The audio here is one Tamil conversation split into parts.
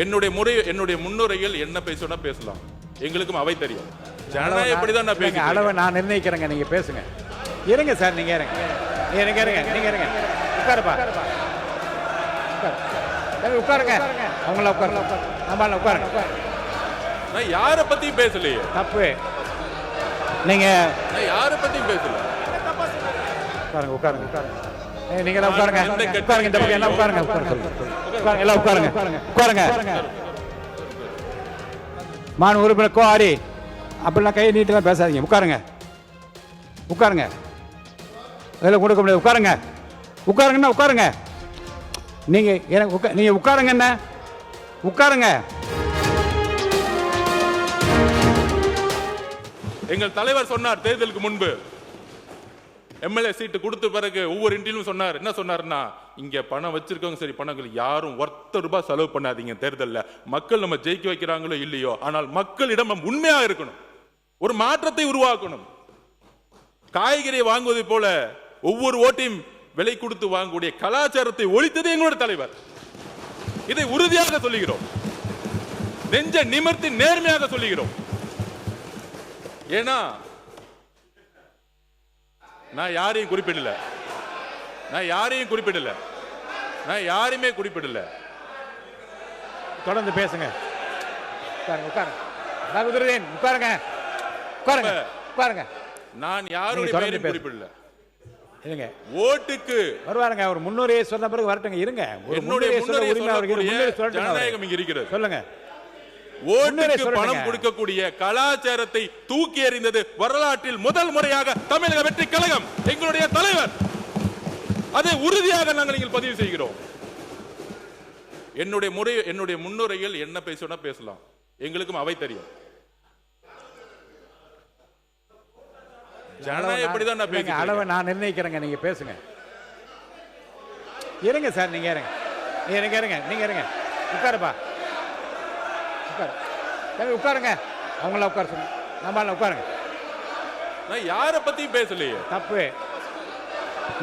என்னுடைய முன்னுரையில் என்ன பேசணும்னா பேசலாம். எங்களுக்கும் அவை தெரியும். ஜனநாயகம் இப்படிதான் நான் பேசுறேன். அளவை நான் நிர்ணயிக்கிறேங்க. நீங்க பேசுங்க. இருங்க சார், நீங்க இருங்க. நீங்க இருங்க. உட்காருப்பா. உட்காருங்க. அவங்கள உட்காருங்க. ஆமால உட்காருங்க. நான் யாரை பத்தியும் பேசலையே. தப்பு. நீங்க நான் யாரை பத்தியும் பேசல. உட்காருங்க. நீங்க எல்லாம் உட்காருங்க. இந்த பக்கம் எல்லாம் உட்காருங்க. எல்லாம் உட்காருங்க. மான் உறுப்பினர் கோஆரி அப்படிலாம் கை நீட்டெல்லாம் பேசாதீங்க. உட்காருங்க. அதெல்லாம் கொடுக்க முடியாது. உட்காருங்கன்னா உட்காருங்க. நீங்க உட்காருங்க. என்ன உட்காருங்க. எங்கள் தலைவர் சொன்னார் தேர்தலுக்கு முன்பு எம்எல்ஏ சீட்டு கொடுத்த பிறகு ஒவ்வொரு இன்டர்வியூ சொன்னார். என்ன சொன்னார்னா, இங்க பணம் வச்சிருக்கவங்க சரி, பணங்கள் யாரும் ₹1 செலவு பண்ணாதீங்க தேர்தலில். மக்கள் நம்ம ஜெயிக்க வைக்கிறாங்களோ இல்லையோ, ஆனால் மக்களிடம் நம்ம உண்மையா இருக்கணும், ஒரு மாற்றத்தை உருவாக்கணும். காய்கறியை வாங்குவதை போல ஒவ்வொரு ஓட்டையும் விலை கொடுத்து வாங்கக்கூடிய கலாச்சாரத்தை ஒழித்தது எங்களுடைய தலைவர். இதை உறுதியாக சொல்லுகிறோம், நெஞ்ச நிமிர்த்தி நேர்மையாக சொல்லுகிறோம். ஏன்னா நான் யாரையும் குறிப்பிடல. நான் யாரையுமே குறிப்பிடல. தொடர்ந்து பேசுங்க. உட்காருங்க. நான் யாருடைய பெயரையும் குறிப்பிடல. இருங்க. ஓட்டுக்கு வருவாருங்க. அவர் முன்னுரையை சொன்ன பிறகு வரட்டுங்க. இருங்க. என்னுடைய ஜனநாயகம் இங்க இருக்கிறது. சொல்லுங்க. ஓட்டுக்கு பணம் கொடுக்கக்கூடிய கலாச்சாரத்தை தூக்கி எறிந்தது வரலாற்றில் முதல் முறையாக தமிழக வெற்றி கழகம், எங்களுடைய தலைவர். அதை உறுதியாக நாங்கள் பதிவு செய்கிறோம். என்னுடைய முன்னுரையில் என்ன பேசணும்னா பேசலாம். எங்களுக்கும் அவை தெரியும். ஜனநாயகம் இப்படிதான் நான் பேசுறேன். அளவை நான் நிர்ணயிக்கிறேங்க. நீங்க பேசுங்க. இருங்க சார். நீங்க இருங்க. உட்காருப்பா. உட்காருங்க. அவங்கள உட்கார சொல்லுங்க. நம்மள உட்காருங்க. நான் யாரை பத்தியும் பேசலையே. தப்பு.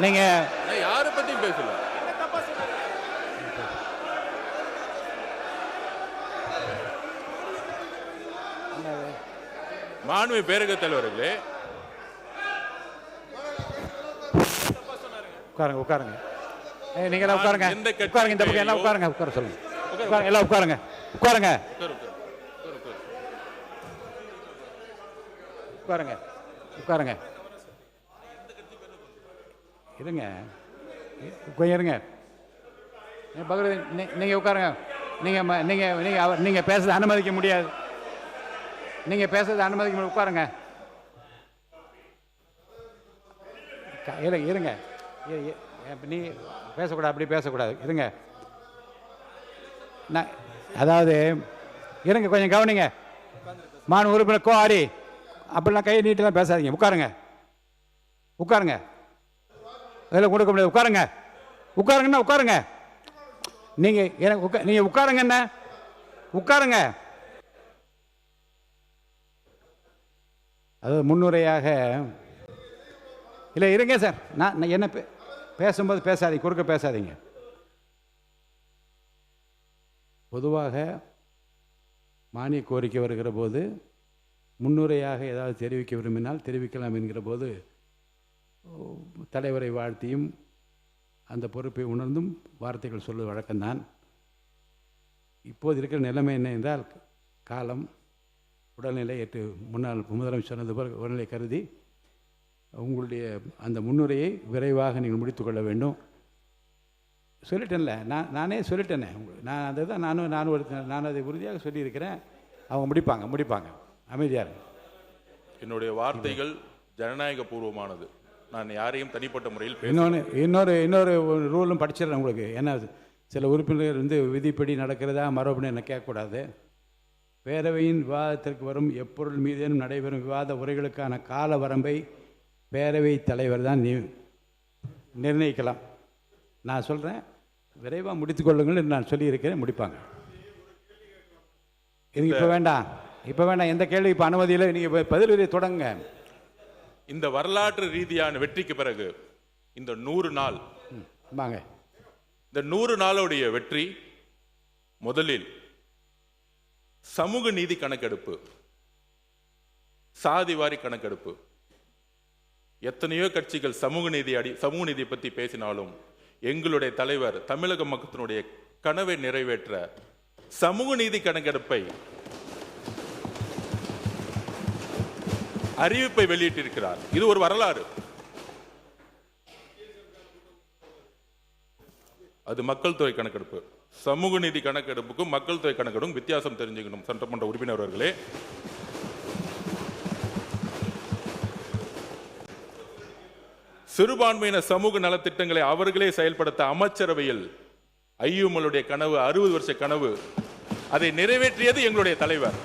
நீங்க நான் யாரை பத்தியும் பேசல. மாண்புமிகு பேரவைத் தலைவர்களே, உட்காருங்க. நீங்க எல்லாம் உட்காருங்க. இந்த பக்கம் எல்லாம் உட்காருங்க. உட்கார சொல்லுங்க. எல்லாம் உட்காருங்க. இருங்க. நீங்க உட்காருங்க. நீங்க பேசுறது அனுமதிக்க முடியாது. உட்காருங்க. இருங்க. நீ பேசக்கூடாது. அப்படி பேசக்கூடாது. இருங்க. அதாவது இருங்க, கொஞ்சம் கவனிங்க. மான் உறுப்பினர் கோஆரி அப்படிலாம் கை நீட்டெல்லாம் பேசாதீங்க. உட்காருங்க. அதெல்லாம் கொடுக்க முடியாது. உட்காருங்கன்னா உட்காருங்க. நீங்க உட்காருங்க. அது முன்னுரையாக இல்லை. இருங்க சார். நான் என்ன பேசும்போது பேசாதீங்க, குறுக்க பேசாதீங்க. பொதுவாக மானிய கோரிக்கை வருகிற போது முன்னுரையாக ஏதாவது தெரிவிக்க விரும்பினால் தெரிவிக்கலாம் என்கிற போது தலைவரை வாழ்த்தியும் அந்த பொறுப்பை உணர்ந்தும் வார்த்தைகள் சொல்வது வழக்கம்தான். இப்போது இருக்கிற நிலைமை என்ன என்றால், காலம், உடல்நிலை, முன்னாள் முதலமைச்சர் சொன்னது போல் உடல்நிலை கருதி உங்களுடைய அந்த முன்னுரையை விரைவாக நீங்கள் முடித்துக்கொள்ள வேண்டும். சொல்லிட்டேன்ல, நானே சொல்லிட்டேனே. நான் அதை தான் நான் அதை உறுதியாக சொல்லியிருக்கிறேன். அவங்க முடிப்பாங்க. அமைதியாக. என்னுடைய வார்த்தைகள் ஜனநாயக பூர்வமானது. நான் யாரையும் தனிப்பட்ட முறையில் இன்னொரு ரூலும் படிச்சிடறேன் உங்களுக்கு. ஏன்னா சில உறுப்பினர்கள் விதிப்படி நடக்கிறதா மரபுன்னு என்ன கேட்கக்கூடாது. பேரவையின் விவாதத்திற்கு வரும் எப்பொருள் மீதேனும் நடைபெறும் விவாத உரைகளுக்கான கால வரம்பை பேரவை தலைவர் தான் நிர்ணயிக்கலாம். நான் சொல்கிறேன், விரைவாக முடித்துக்கொள்ளுங்கள் என்று நான் சொல்லியிருக்கிறேன். முடிப்பாங்க. இது இப்போ வேண்டாம். எந்த கேள்வி இப்போ அனுமதியில் நீங்கள் பதில் தொடங்க. இந்த வரலாற்று ரீதியான வெற்றிக்கு பிறகு இந்த 100 நாள் வாங்க. இந்த 100 நாளுடைய வெற்றி முதலில் சமூக நீதி கணக்கெடுப்பு, சாதிவாரி கணக்கெடுப்பு. எத்தனையோ கட்சிகள் சமூக நீதியை பத்தி பேசினாலும் எங்களுடைய தலைவர் தமிழக மக்களுடைய கனவை நிறைவேற்ற சமூக நீதி கணக்கெடுப்பை அறிவிப்பை வெளியிட்டிருக்கிறார். இது ஒரு வரலாறு. அது மக்கள் தொகை கணக்கெடுப்பு. சமூக நீதி கணக்கெடுப்புக்கும் மக்கள் தொகை கணக்கெடுப்பும் வித்தியாசம் தெரிஞ்சுக்கணும் சட்டமன்ற உறுப்பினர்களே. சிறுபான்மையின சமூக நலத்திட்டங்களை அவர்களே செயல்படுத்த அமைச்சரவையில் ஐயுமலுடைய கனவு 60 வருஷ கனவு, அதை நிறைவேற்றியது எங்களுடைய தலைவர்.